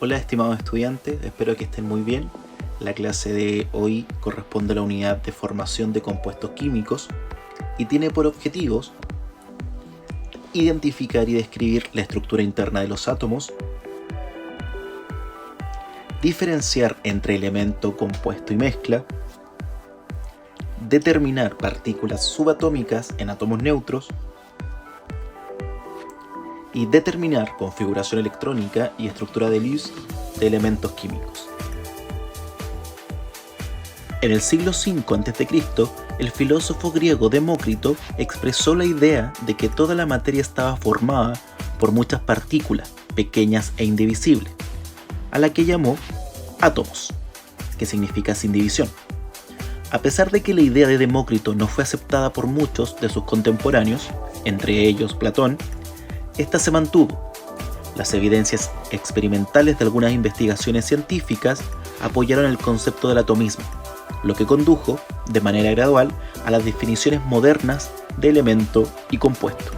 Hola estimados estudiantes, espero que estén muy bien. La clase de hoy corresponde a la unidad de formación de compuestos químicos y tiene por objetivos identificar y describir la estructura interna de los átomos, diferenciar entre elemento, compuesto y mezcla, determinar partículas subatómicas en átomos neutros y determinar configuración electrónica y estructura de Lewis de elementos químicos. En el siglo V a.C., el filósofo griego Demócrito expresó la idea de que toda la materia estaba formada por muchas partículas, pequeñas e indivisibles, a la que llamó átomos, que significa sin división. A pesar de que la idea de Demócrito no fue aceptada por muchos de sus contemporáneos, entre ellos Platón, esta se mantuvo. Las evidencias experimentales de algunas investigaciones científicas apoyaron el concepto del atomismo, lo que condujo, de manera gradual, a las definiciones modernas de elemento y compuesto.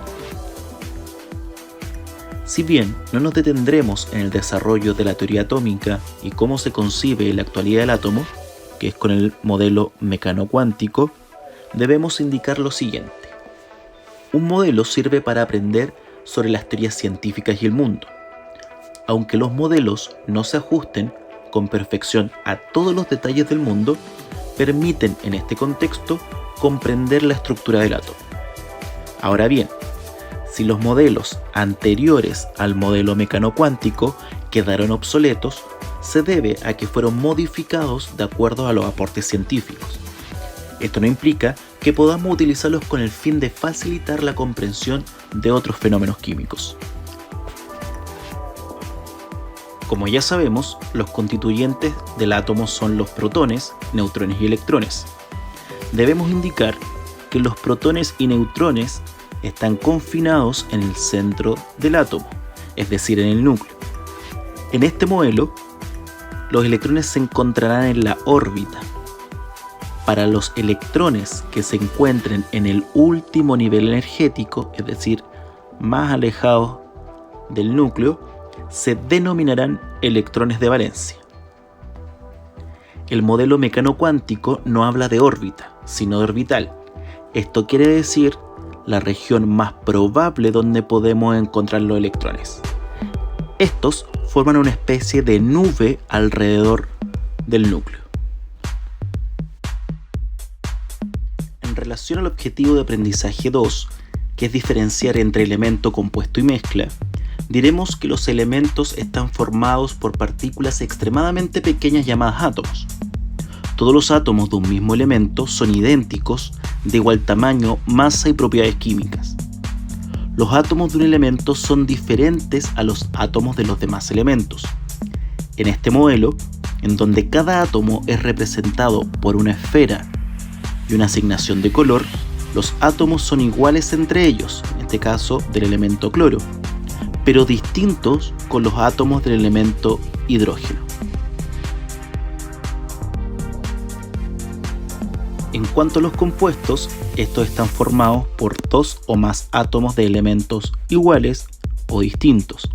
Si bien no nos detendremos en el desarrollo de la teoría atómica y cómo se concibe en la actualidad el átomo, que es con el modelo mecano-cuántico, debemos indicar lo siguiente. Un modelo sirve para aprender sobre las teorías científicas y el mundo. Aunque los modelos no se ajusten con perfección a todos los detalles del mundo, permiten en este contexto comprender la estructura del átomo. Ahora bien, si los modelos anteriores al modelo mecano-cuántico quedaron obsoletos, se debe a que fueron modificados de acuerdo a los aportes científicos. Esto no implica que podamos utilizarlos con el fin de facilitar la comprensión de otros fenómenos químicos. Como ya sabemos, los constituyentes del átomo son los protones, neutrones y electrones. Debemos indicar que los protones y neutrones están confinados en el centro del átomo, es decir, en el núcleo. En este modelo, los electrones se encontrarán en la órbita. Para los electrones que se encuentren en el último nivel energético, es decir, más alejados del núcleo, se denominarán electrones de valencia. El modelo mecano-cuántico no habla de órbita, sino de orbital. Esto quiere decir la región más probable donde podemos encontrar los electrones. Estos forman una especie de nube alrededor del núcleo. En relación al objetivo de aprendizaje 2, que es diferenciar entre elemento, compuesto y mezcla, diremos que los elementos están formados por partículas extremadamente pequeñas llamadas átomos. Todos los átomos de un mismo elemento son idénticos, de igual tamaño, masa y propiedades químicas. Los átomos de un elemento son diferentes a los átomos de los demás elementos. En este modelo, en donde cada átomo es representado por una esfera y una asignación de color, los átomos son iguales entre ellos, en este caso del elemento cloro, pero distintos con los átomos del elemento hidrógeno. En cuanto a los compuestos, estos están formados por dos o más átomos de elementos iguales o distintos.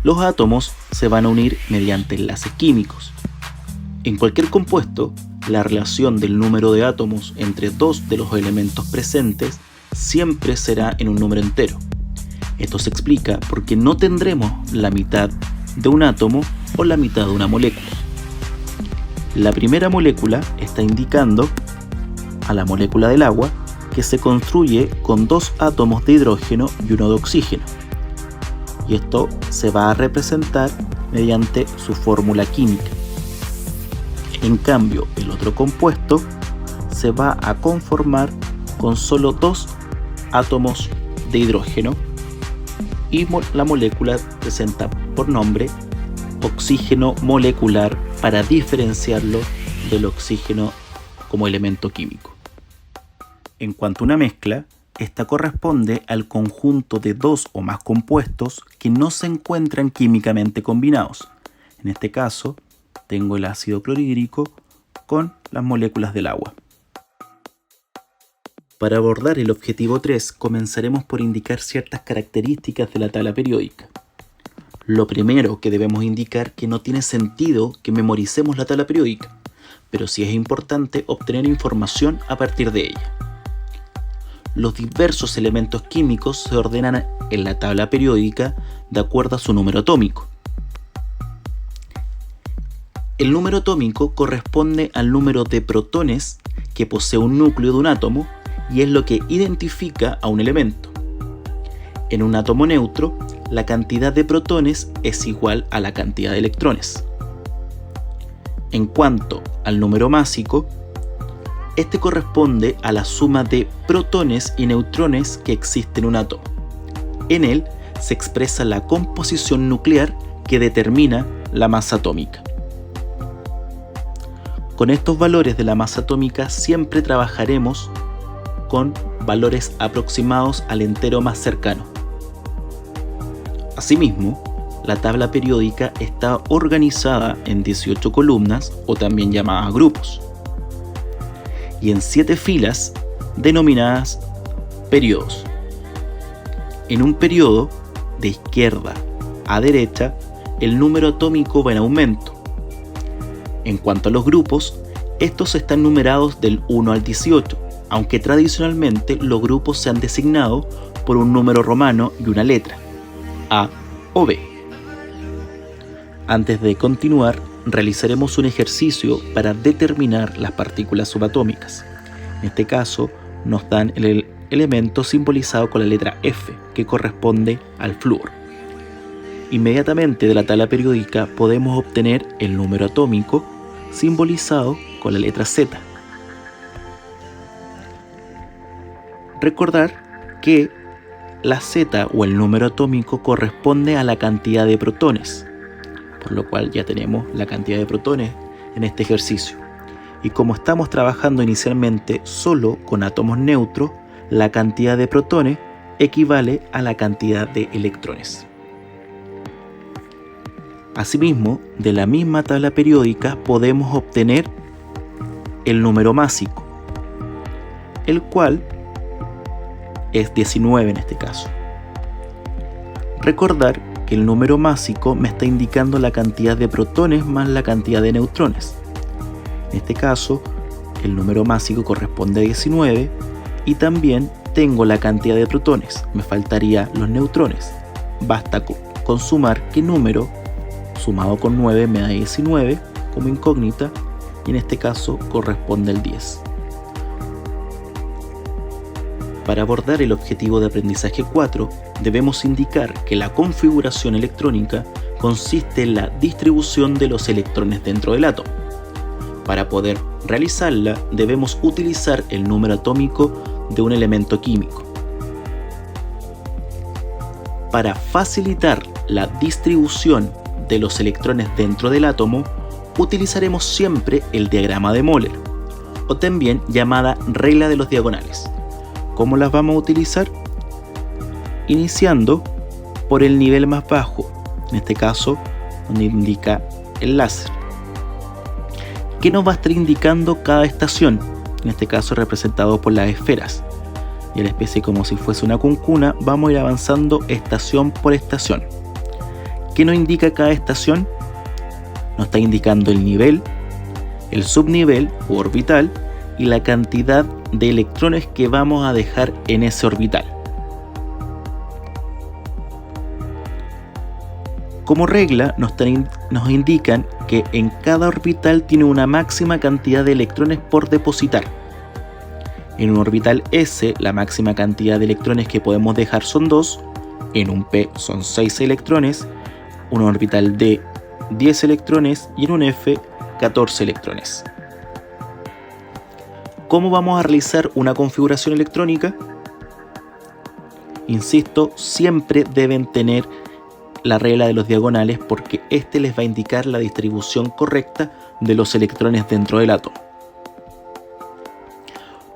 Los átomos se van a unir mediante enlaces químicos. En cualquier compuesto, la relación del número de átomos entre dos de los elementos presentes siempre será en un número entero. Esto se explica porque no tendremos la mitad de un átomo o la mitad de una molécula. La primera molécula está indicando a la molécula del agua, que se construye con dos átomos de hidrógeno y uno de oxígeno. Y esto se va a representar mediante su fórmula química. En cambio, el otro compuesto se va a conformar con solo dos átomos de hidrógeno y la molécula presenta por nombre oxígeno molecular para diferenciarlo del oxígeno como elemento químico. En cuanto a una mezcla, esta corresponde al conjunto de dos o más compuestos que no se encuentran químicamente combinados. En este caso, tengo el ácido clorhídrico con las moléculas del agua. Para abordar el objetivo 3, comenzaremos por indicar ciertas características de la tabla periódica. Lo primero que debemos indicar que no tiene sentido que memoricemos la tabla periódica, pero sí es importante obtener información a partir de ella. Los diversos elementos químicos se ordenan en la tabla periódica de acuerdo a su número atómico. El número atómico corresponde al número de protones que posee un núcleo de un átomo y es lo que identifica a un elemento. En un átomo neutro, la cantidad de protones es igual a la cantidad de electrones. En cuanto al número másico, este corresponde a la suma de protones y neutrones que existe en un átomo. En él se expresa la composición nuclear que determina la masa atómica. Con estos valores de la masa atómica siempre trabajaremos con valores aproximados al entero más cercano. Asimismo, la tabla periódica está organizada en 18 columnas o también llamadas grupos y en 7 filas denominadas periodos. En un periodo, de izquierda a derecha, el número atómico va en aumento. En cuanto a los grupos, estos están numerados del 1 al 18, aunque tradicionalmente los grupos se han designado por un número romano y una letra, A o B. Antes de continuar, realizaremos un ejercicio para determinar las partículas subatómicas. En este caso, nos dan el elemento simbolizado con la letra F, que corresponde al flúor. Inmediatamente de la tabla periódica podemos obtener el número atómico simbolizado con la letra Z. Recordar que la Z o el número atómico corresponde a la cantidad de protones, por lo cual ya tenemos la cantidad de protones en este ejercicio. Y como estamos trabajando inicialmente solo con átomos neutros, la cantidad de protones equivale a la cantidad de electrones. Asimismo, de la misma tabla periódica podemos obtener el número másico, el cual es 19 en este caso. Recordar que el número másico me está indicando la cantidad de protones más la cantidad de neutrones. En este caso, el número másico corresponde a 19 y también tengo la cantidad de protones, me faltarían los neutrones. Basta con sumar qué número sumado con 9 me da 19 como incógnita y en este caso corresponde al 10. Para abordar el objetivo de aprendizaje 4, debemos indicar que la configuración electrónica consiste en la distribución de los electrones dentro del átomo. Para poder realizarla, debemos utilizar el número atómico de un elemento químico. Para facilitar la distribución de los electrones dentro del átomo, utilizaremos siempre el diagrama de Moller, o también llamada regla de los diagonales. ¿Cómo las vamos a utilizar? Iniciando por el nivel más bajo, en este caso donde indica el láser. ¿Qué nos va a estar indicando cada estación? En este caso representado por las esferas. Y a la especie como si fuese una cuncuna, vamos a ir avanzando estación por estación. ¿Qué nos indica cada estación? Nos está indicando el nivel, el subnivel u orbital y la cantidad de electrones que vamos a dejar en ese orbital. Como regla nos indican que en cada orbital tiene una máxima cantidad de electrones por depositar. En un orbital S la máxima cantidad de electrones que podemos dejar son 2, en un P son 6 electrones, un orbital D 10 electrones y en un F 14 electrones. ¿Cómo vamos a realizar una configuración electrónica? Insisto, siempre deben tener la regla de los diagonales porque este les va a indicar la distribución correcta de los electrones dentro del átomo.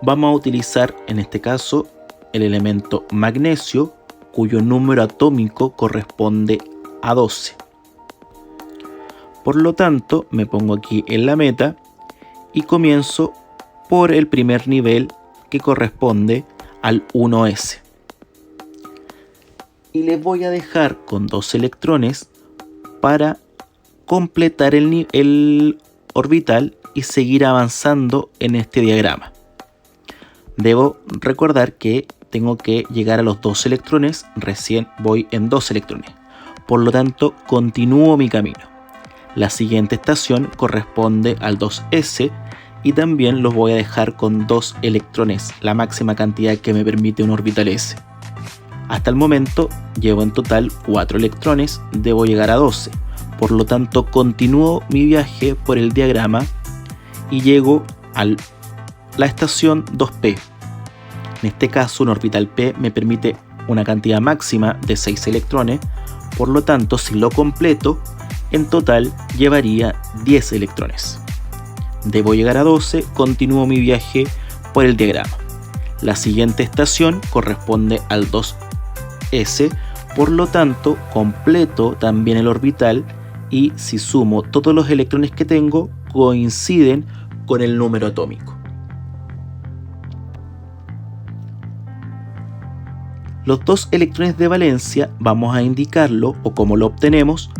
Vamos a utilizar en este caso el elemento magnesio, cuyo número atómico corresponde a 12. Por lo tanto, me pongo aquí en la meta y comienzo por el primer nivel que corresponde al 1s. Y les voy a dejar con 2 electrones para completar el orbital y seguir avanzando en este diagrama. Debo recordar que tengo que llegar a los 2 electrones, recién voy en 2 electrones. Por lo tanto, continúo mi camino. La siguiente estación corresponde al 2s y también los voy a dejar con 2 electrones, la máxima cantidad que me permite un orbital s. Hasta el momento llevo en total 4 electrones, debo llegar a 12. Por lo tanto, continúo mi viaje por el diagrama y llego a la estación 2p. En este caso, un orbital p me permite una cantidad máxima de 6 electrones, por lo tanto, si lo completo, en total llevaría 10 electrones. Debo llegar a 12, continúo mi viaje por el diagrama. La siguiente estación corresponde al 2s, por lo tanto, completo también el orbital y si sumo todos los electrones que tengo, coinciden con el número atómico. Los 2 electrones de valencia vamos a indicarlo, o cómo lo obtenemos,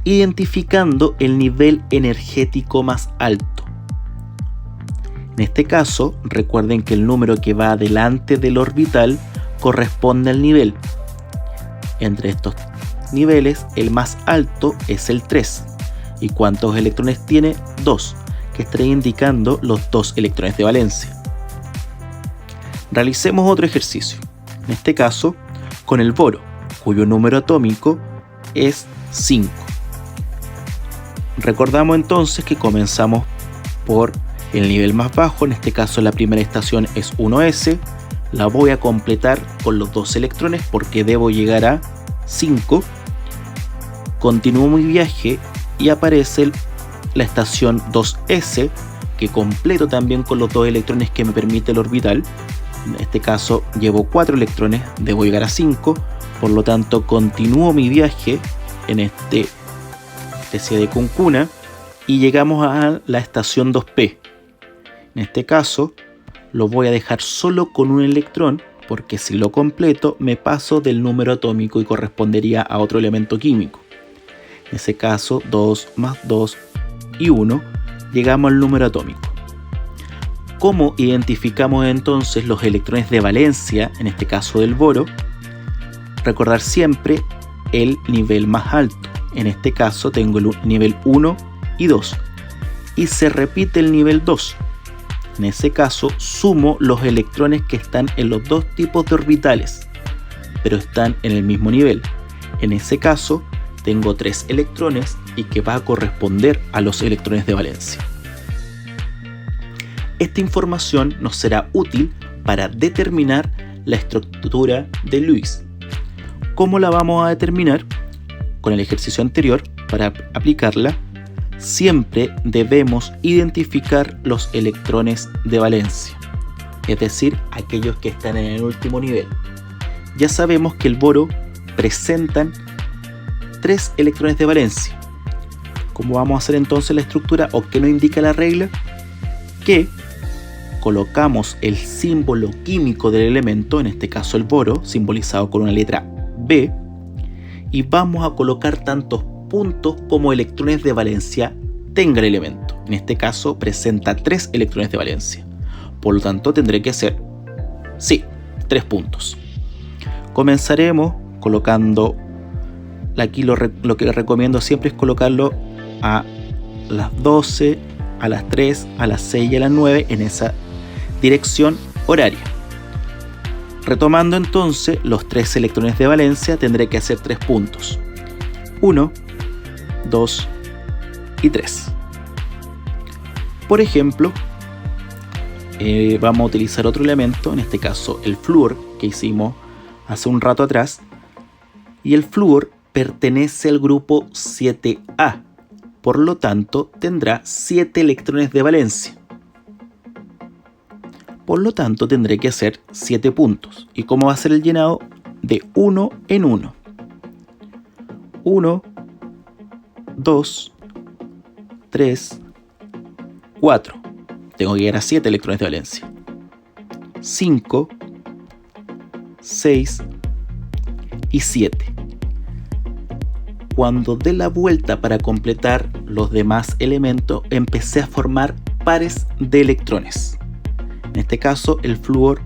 identificando el nivel energético más alto. En este caso, recuerden que el número que va delante del orbital corresponde al nivel. Entre estos niveles, el más alto es el 3. ¿Y cuántos electrones tiene? 2, que estaría indicando los 2 electrones de valencia. Realicemos otro ejercicio, en este caso con el boro, cuyo número atómico es 5. Recordamos entonces que comenzamos por el nivel más bajo, en este caso la primera estación es 1s, la voy a completar con los 2 electrones porque debo llegar a 5. Continúo mi viaje y aparece la estación 2s, que completo también con los 2 electrones que me permite el orbital. En este caso llevo 4 electrones, debo llegar a 5, por lo tanto continúo mi viaje en esta especie de cuncuna y llegamos a la estación 2p. En este caso lo voy a dejar solo con un electrón porque si lo completo me paso del número atómico y correspondería a otro elemento químico. En ese caso 2 más 2 y 1 llegamos al número atómico. ¿Cómo identificamos entonces los electrones de valencia, en este caso del boro? Recordar siempre el nivel más alto. En este caso tengo el nivel 1 y 2. Y se repite el nivel 2. En ese caso sumo los electrones que están en los 2 tipos de orbitales, pero están en el mismo nivel. En ese caso tengo 3 electrones y que va a corresponder a los electrones de valencia. Esta información nos será útil para determinar la estructura de Lewis. ¿Cómo la vamos a determinar? Con el ejercicio anterior, para aplicarla, siempre debemos identificar los electrones de valencia, es decir, aquellos que están en el último nivel. Ya sabemos que el boro presentan 3 electrones de valencia. ¿Cómo vamos a hacer entonces la estructura o qué nos indica la regla? Que colocamos el símbolo químico del elemento, en este caso el boro, simbolizado con una letra B, y vamos a colocar tantos puntos como electrones de valencia tenga el elemento. En este caso presenta 3 electrones de valencia. Por lo tanto tendré que hacer, 3 puntos. Comenzaremos colocando, aquí lo que les recomiendo siempre es colocarlo a las 12, a las 3, a las 6 y a las 9 en esa dirección horaria. Retomando entonces los 3 electrones de valencia, tendré que hacer 3 puntos. 1, 2 y 3. Por ejemplo, vamos a utilizar otro elemento, en este caso el flúor, que hicimos hace un rato atrás. Y el flúor pertenece al grupo 7A, por lo tanto tendrá 7 electrones de valencia. Por lo tanto tendré que hacer 7 puntos. ¿Y cómo va a ser el llenado? De 1 en 1. 1, 2, 3, 4. Tengo que llegar a 7 electrones de valencia. 5, 6 y 7. cuando dé la vuelta para completar los demás elementos, empecé a formar pares de electrones. En este caso, el flúor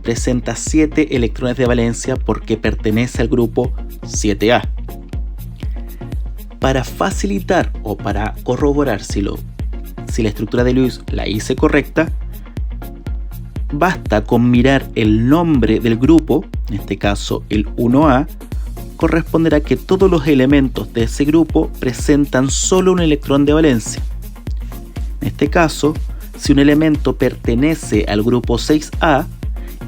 presenta 7 electrones de valencia porque pertenece al grupo 7A. Para facilitar o para corroborar si la estructura de Lewis la hice correcta, basta con mirar el nombre del grupo, en este caso el 1A, corresponderá que todos los elementos de ese grupo presentan solo un electrón de valencia. En este caso, si un elemento pertenece al grupo 6A,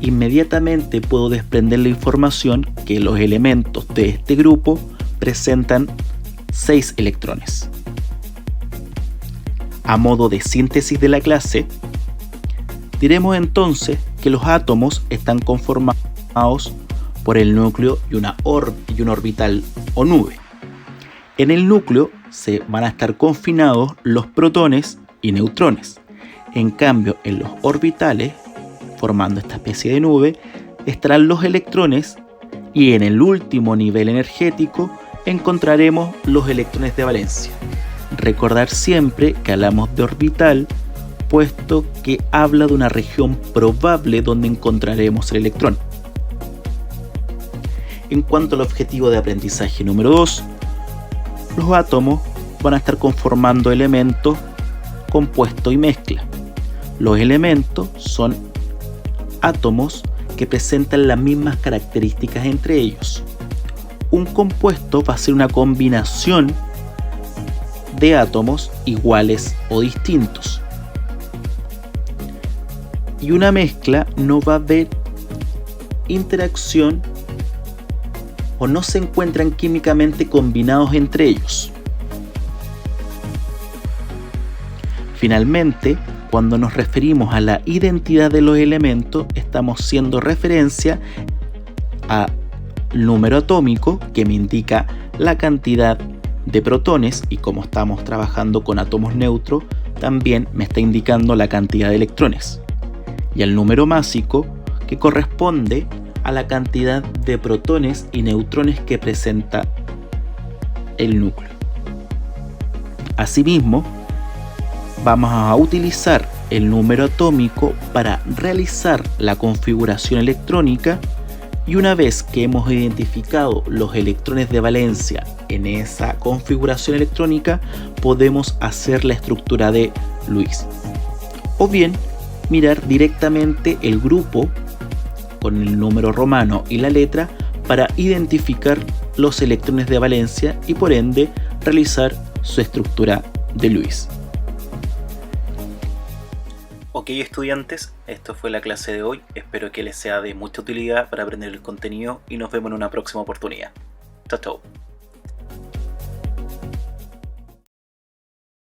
inmediatamente puedo desprender la información que los elementos de este grupo presentan 6 electrones. A modo de síntesis de la clase, diremos entonces que los átomos están conformados por el núcleo y un orbital o nube. En el núcleo se van a estar confinados los protones y neutrones. En cambio, en los orbitales, formando esta especie de nube, estarán los electrones y en el último nivel energético encontraremos los electrones de valencia. Recordar siempre que hablamos de orbital, puesto que habla de una región probable donde encontraremos el electrón. En cuanto al objetivo de aprendizaje número 2, los átomos van a estar conformando elementos, compuesto y mezcla. Los elementos son átomos que presentan las mismas características entre ellos. Un compuesto va a ser una combinación de átomos iguales o distintos. Y una mezcla no va a haber interacción o no se encuentran químicamente combinados entre ellos. Finalmente, cuando nos referimos a la identidad de los elementos, estamos haciendo referencia al número atómico, que me indica la cantidad de protones, y como estamos trabajando con átomos neutros, también me está indicando la cantidad de electrones. Y al número másico, que corresponde a la cantidad de protones y neutrones que presenta el núcleo. Asimismo, vamos a utilizar el número atómico para realizar la configuración electrónica, y una vez que hemos identificado los electrones de valencia en esa configuración electrónica, podemos hacer la estructura de Lewis. O bien, mirar directamente el grupo con el número romano y la letra para identificar los electrones de valencia y por ende realizar su estructura de Lewis. Ok, estudiantes, esto fue la clase de hoy. Espero que les sea de mucha utilidad para aprender el contenido y nos vemos en una próxima oportunidad. Chao, chao.